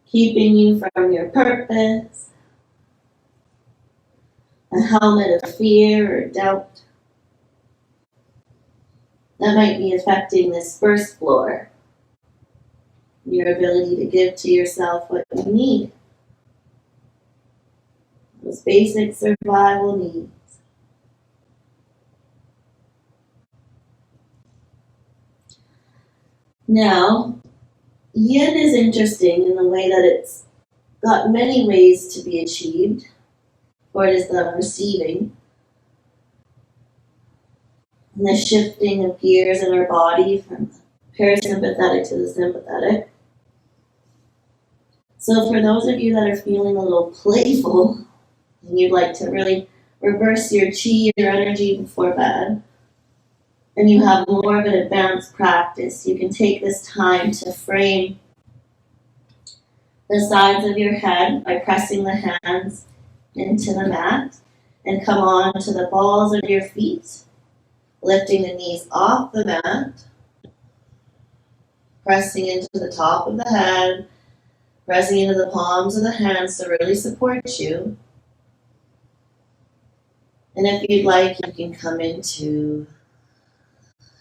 keeping you from your purpose, a helmet of fear or doubt that might be affecting this first floor, your ability to give to yourself what you need, those basic survival needs. Now, yin is interesting in the way that it's got many ways to be achieved, or it is the receiving, and the shifting of gears in our body from the parasympathetic to the sympathetic. So for those of you that are feeling a little playful, and you'd like to really reverse your chi, your energy before bed, and you have more of an advanced practice, you can take this time to frame the sides of your head by pressing the hands into the mat and come on to the balls of your feet, lifting the knees off the mat, pressing into the top of the head, pressing into the palms of the hands to really support you. And if you'd like, you can come into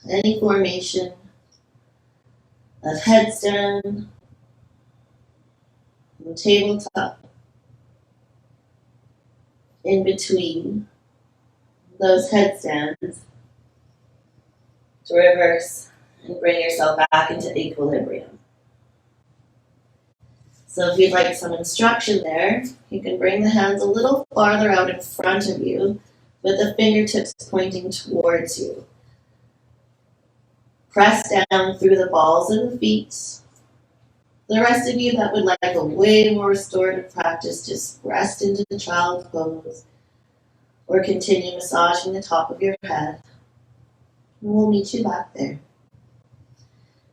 any formation of headstand, tabletop, in between those headstands to reverse and bring yourself back into equilibrium. So if you'd like some instruction there, you can bring the hands a little farther out in front of you with the fingertips pointing towards you. Press down through the balls of the feet. The rest of you that would like a way more restorative practice, just rest into the child's pose or continue massaging the top of your head. And we'll meet you back there.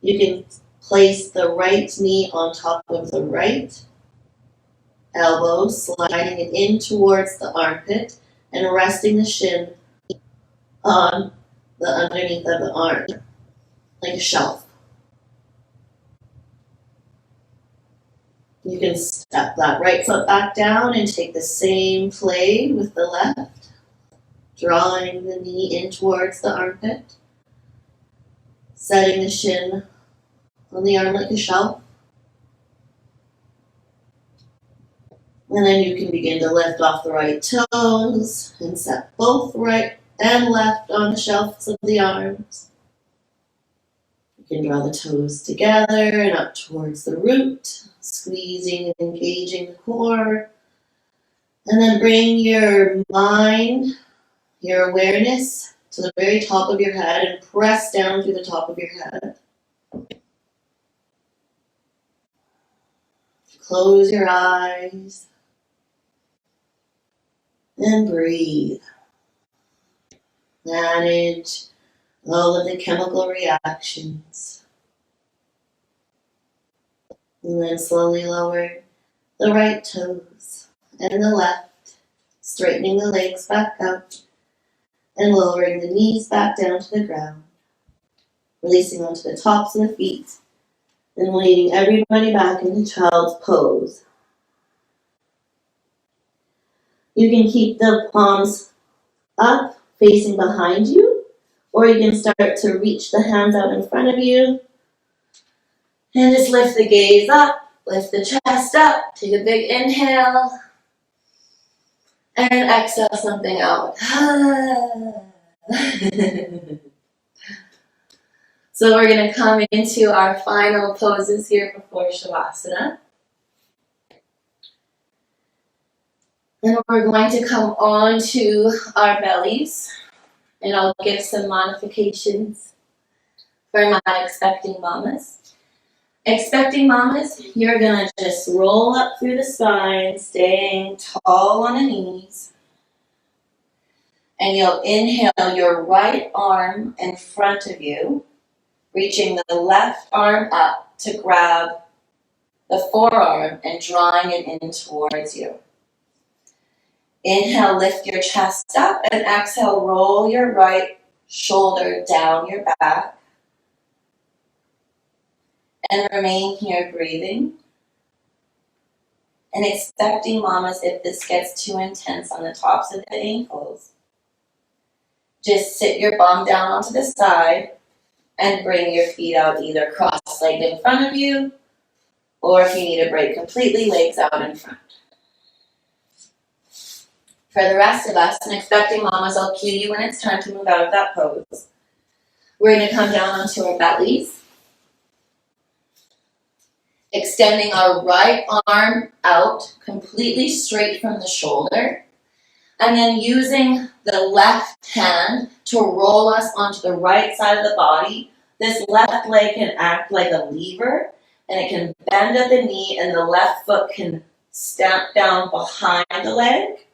You can place the right knee on top of the right elbow, sliding it in towards the armpit and resting the shin on the underneath of the arm, like a shelf. You can step that right foot back down and take the same play with the left, drawing the knee in towards the armpit, setting the shin on the arm like a shelf. And then you can begin to lift off the right toes and set both right and left on the shelves of the arms. You can draw the toes together and up towards the root, squeezing and engaging the core. And then bring your mind, your awareness to the very top of your head and press down through the top of your head. Close your eyes and breathe. Manage all of the chemical reactions. And then slowly lower the right toes and the left, straightening the legs back up and lowering the knees back down to the ground. Releasing onto the tops of the feet and leading everybody back into child's pose. You can keep the palms up, facing behind you, or you can start to reach the hands out in front of you and just lift the gaze up, lift the chest up, take a big inhale, and exhale something out. So we're going to come into our final poses here before Shavasana. And we're going to come onto our bellies. And I'll give some modifications for my expecting mamas. Expecting mamas, you're going to just roll up through the spine, staying tall on the knees. And you'll inhale your right arm in front of you, reaching the left arm up to grab the forearm and drawing it in towards you. Inhale, lift your chest up, and exhale, roll your right shoulder down your back. And remain here breathing. And expecting mamas, if this gets too intense on the tops of the ankles, just sit your bum down onto the side and bring your feet out either cross-legged in front of you, or if you need a break completely, legs out in front. For the rest of us, and expecting mamas, I'll cue you when it's time to move out of that pose. We're going to come down onto our bellies, extending our right arm out completely straight from the shoulder, and then using the left hand to roll us onto the right side of the body. This left leg can act like a lever, and it can bend at the knee, and the left foot can stamp down behind the leg,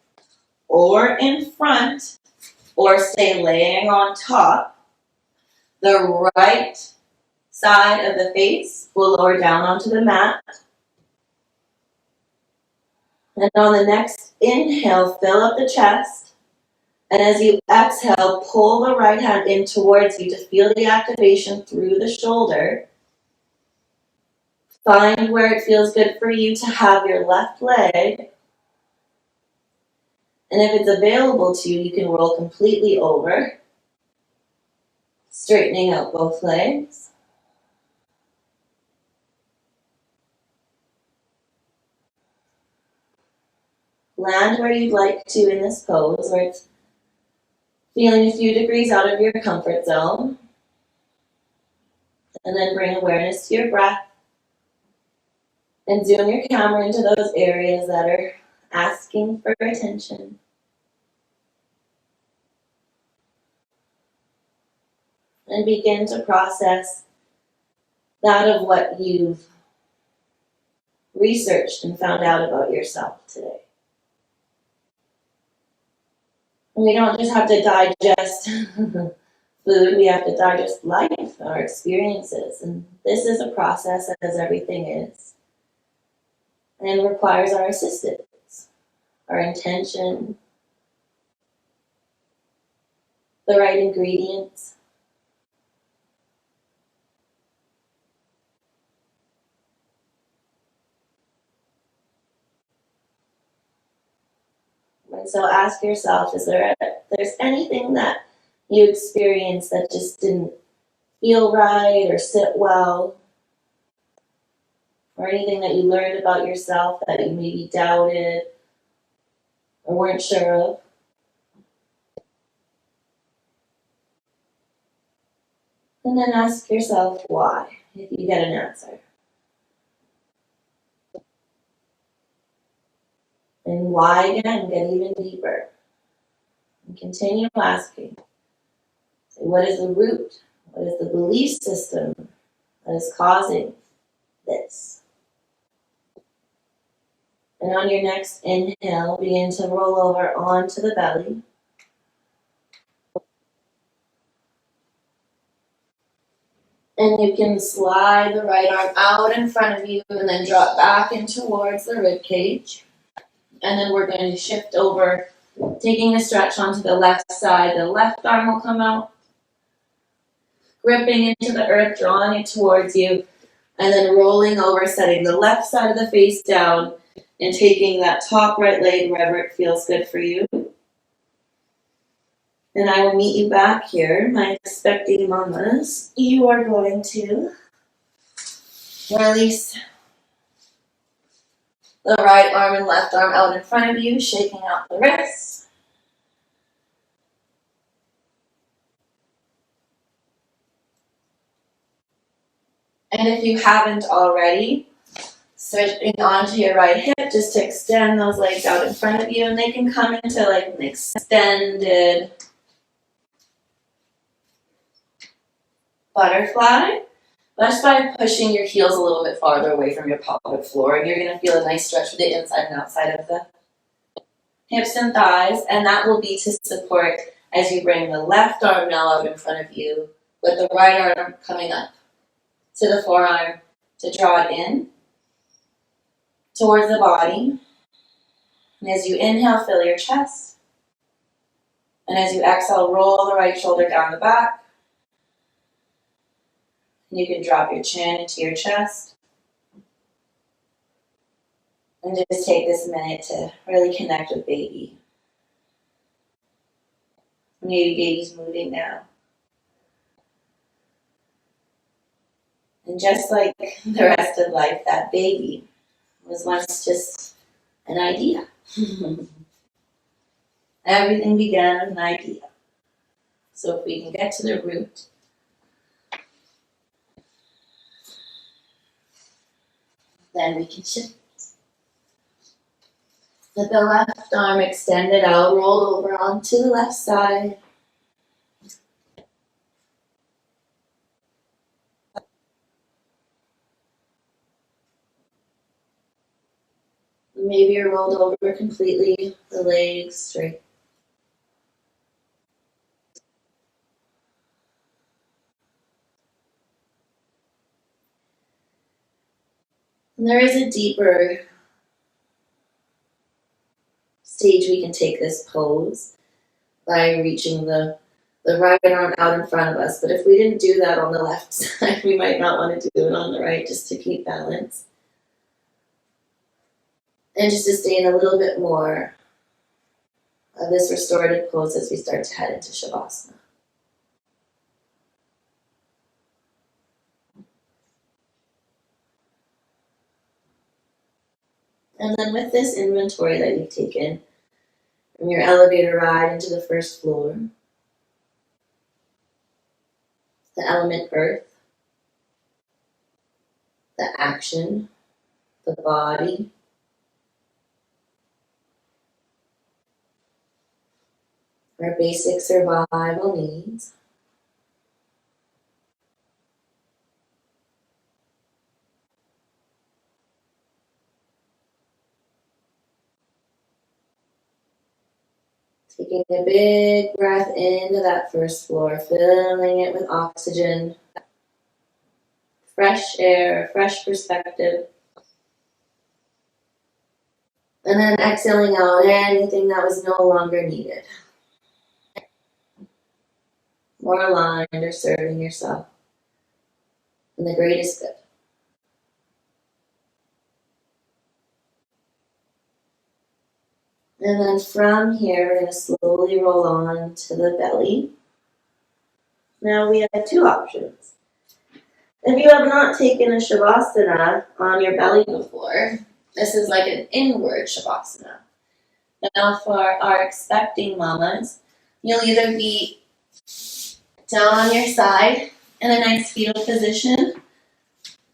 or in front, or stay laying on top. The right side of the face will lower down onto the mat. And on the next inhale, fill up the chest. And as you exhale, pull the right hand in towards you to feel the activation through the shoulder. Find where it feels good for you to have your left leg. And if it's available to you, you can roll completely over, straightening out both legs. Land where you'd like to in this pose, where it's feeling a few degrees out of your comfort zone. And then bring awareness to your breath. And zoom your camera into those areas that are asking for attention. And begin to process that of what you've researched and found out about yourself today. And we don't just have to digest food, we have to digest life, our experiences. And this is a process, as everything is, and requires our assistance, our intention, the right ingredients. And so ask yourself, there's anything that you experienced that just didn't feel right or sit well? Or anything that you learned about yourself that you maybe doubted or weren't sure of? And then ask yourself why, if you get an answer. And why again, get even deeper. And continue asking. Say, what is the root? What is the belief system that is causing this? And on your next inhale, begin to roll over onto the belly. And you can slide the right arm out in front of you and then drop back in towards the rib cage. And then we're going to shift over, taking a stretch onto the left side. The left arm will come out, gripping into the earth, drawing it towards you, and then rolling over, setting the left side of the face down, and taking that top right leg wherever it feels good for you. And I will meet you back here, my expecting mamas. You are going to release the right arm and left arm out in front of you, shaking out the wrists. And if you haven't already, switching onto your right hip just to extend those legs out in front of you, and they can come into like an extended butterfly, just by pushing your heels a little bit farther away from your pelvic floor, and you're going to feel a nice stretch with the inside and outside of the hips and thighs, and that will be to support as you bring the left arm now out in front of you, with the right arm coming up to the forearm to draw it in towards the body. And as you inhale, fill your chest. And as you exhale, roll the right shoulder down the back. And you can drop your chin into your chest. And just take this minute to really connect with baby. Maybe baby's moving now. And just like the rest of life, that baby was once just an idea. Everything began with an idea. So if we can get to the root, then we can shift. Let the left arm extended out, roll over onto the left side. Maybe you're rolled over completely, the legs straight. And there is a deeper stage we can take this pose by reaching the right arm out in front of us. But if we didn't do that on the left side, we might not want to do it on the right just to keep balance. And just to stay in a little bit more of this restorative pose as we start to head into Shavasana. And then with this inventory that you've taken from your elevator ride into the first floor, the element earth, the action, the body, our basic survival needs, taking a big breath into that first floor, filling it with oxygen, fresh air, fresh perspective. And then exhaling out anything that was no longer needed. More aligned or serving yourself in the greatest good. And then from here, we're going to slowly roll on to the belly. Now we have two options. If you have not taken a Shavasana on your belly before, this is like an inward Shavasana. Now for our expecting mamas, you'll either be down on your side in a nice fetal position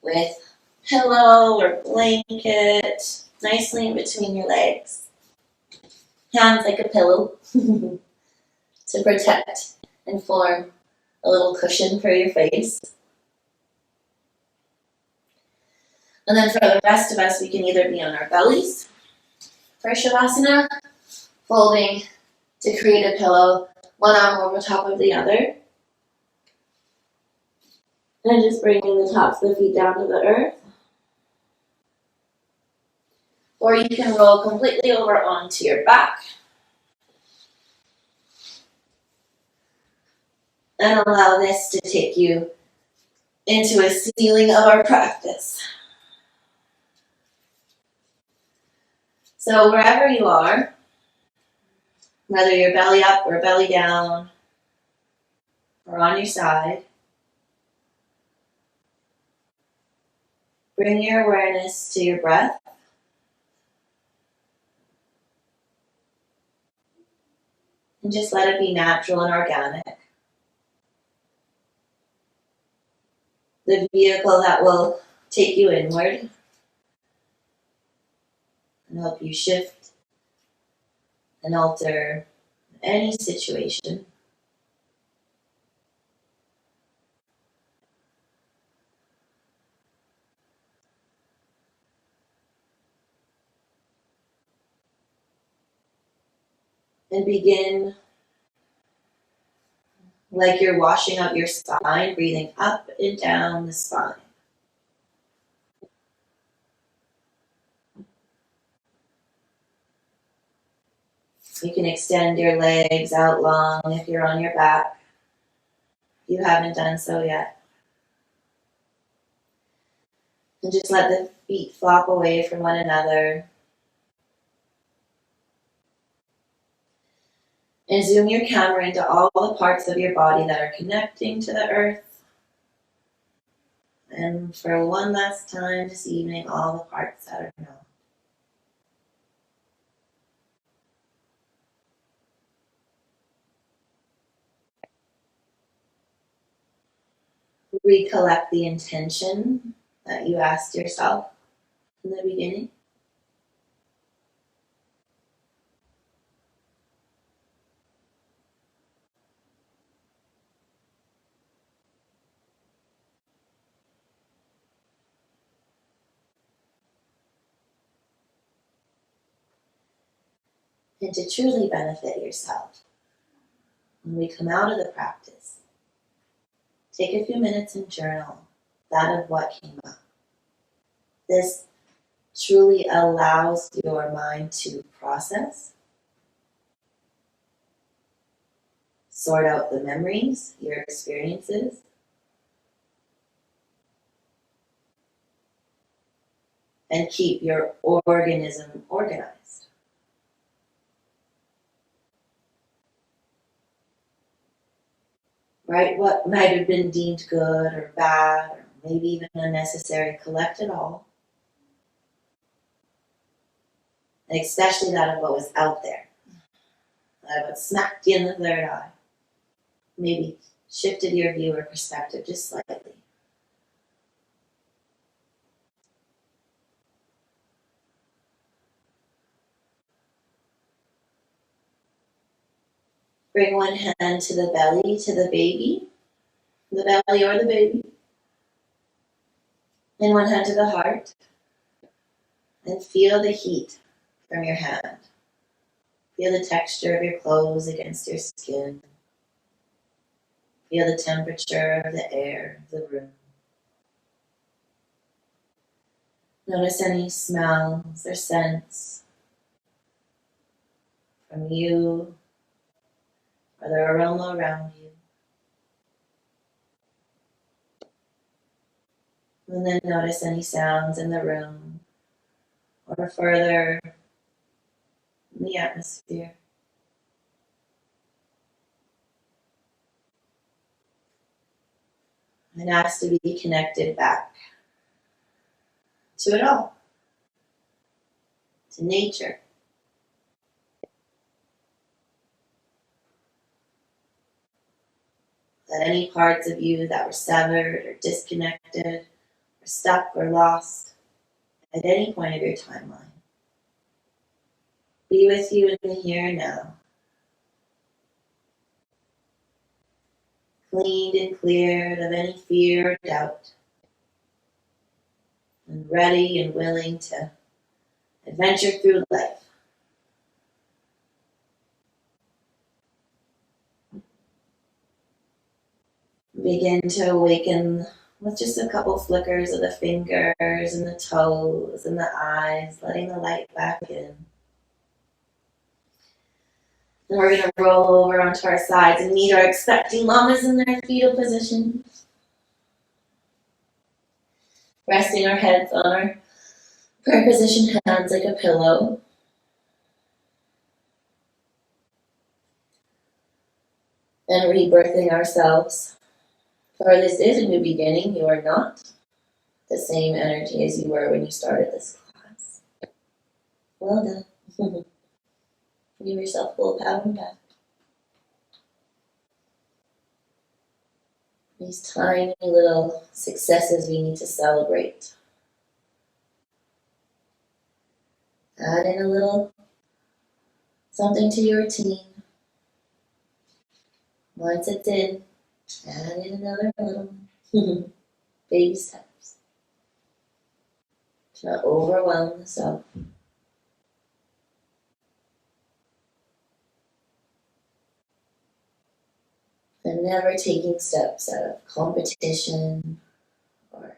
with pillow or blanket nicely in between your legs. Hands like a pillow to protect and form a little cushion for your face. And then for the rest of us, we can either be on our bellies for Shavasana, folding to create a pillow, one arm over top of the other. And just bringing the tops of the feet down to the earth. Or you can roll completely over onto your back. And allow this to take you into a ceiling of our practice. So wherever you are, whether you're belly up or belly down, or on your side, bring your awareness to your breath. And just let it be natural and organic. the vehicle that will take you inward and help you shift and alter any situation. And begin like you're washing out your spine, breathing up and down the spine. You can extend your legs out long if you're on your back. If you haven't done so yet. And just let the feet flop away from one another. And zoom your camera into all the parts of your body that are connecting to the earth. And for one last time this evening, all the parts that are not. Recollect the intention that you asked yourself in the beginning. And to truly benefit yourself, when we come out of the practice, take a few minutes and journal that of what came up. This truly allows your mind to process, sort out the memories, your experiences, and keep your organism organized. Right? What might have been deemed good or bad, or maybe even unnecessary, collect it all. And especially that of what was out there. That of what smacked you in the third eye. Maybe shifted your view or perspective just slightly. Bring one hand to the belly, to the baby, the belly or the baby. And one hand to the heart. And feel the heat from your hand. Feel the texture of your clothes against your skin. Feel the temperature of the air of the room. Notice any smells or scents from you or the aroma around you. And then notice any sounds in the room or further in the atmosphere. And ask to be connected back to it all, to nature. That any parts of you that were severed or disconnected or stuck or lost at any point of your timeline be with you in the here and now. Cleaned and cleared of any fear or doubt. And ready and willing to adventure through life. Begin to awaken with just a couple flickers of the fingers and the toes and the eyes, letting the light back in. And we're going to roll over onto our sides and meet our expecting mamas in their fetal position. Resting our heads on our prayer position hands like a pillow. And rebirthing ourselves. For this is a new beginning. You are not the same energy as you were when you started this class. Well done. Give yourself a little pat on the back. These tiny little successes we need to celebrate. Add in a little something to your routine. Once it's in, add in another little baby steps. To not overwhelm the self. And never taking steps out of competition or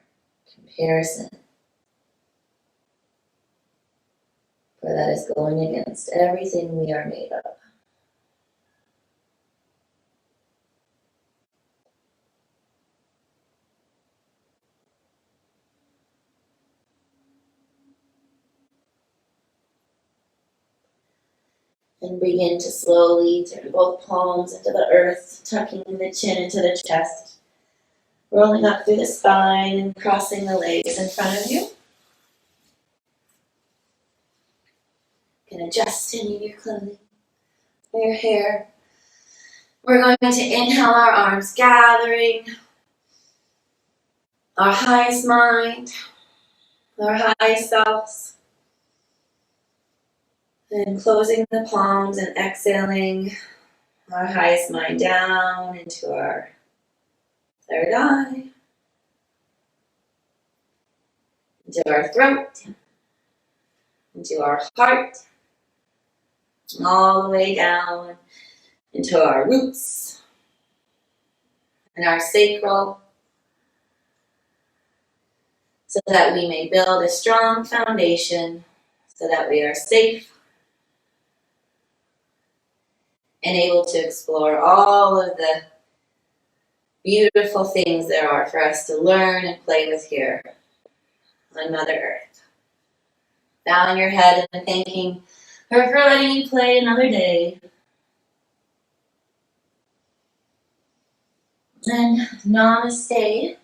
comparison. For that is going against everything we are made of. And begin to slowly turn both palms into the earth, tucking the chin into the chest, rolling up through the spine and crossing the legs in front of you. You can adjust any of your clothing or your hair. We're going to inhale our arms, gathering our highest mind, our highest selves. And closing the palms and exhaling our highest mind down into our third eye, into our throat, into our heart, all the way down into our roots and our sacral, so that we may build a strong foundation, so that we are safe and able to explore all of the beautiful things there are for us to learn and play with here on Mother Earth. Bowing your head and thanking her for letting you play another day. And namaste.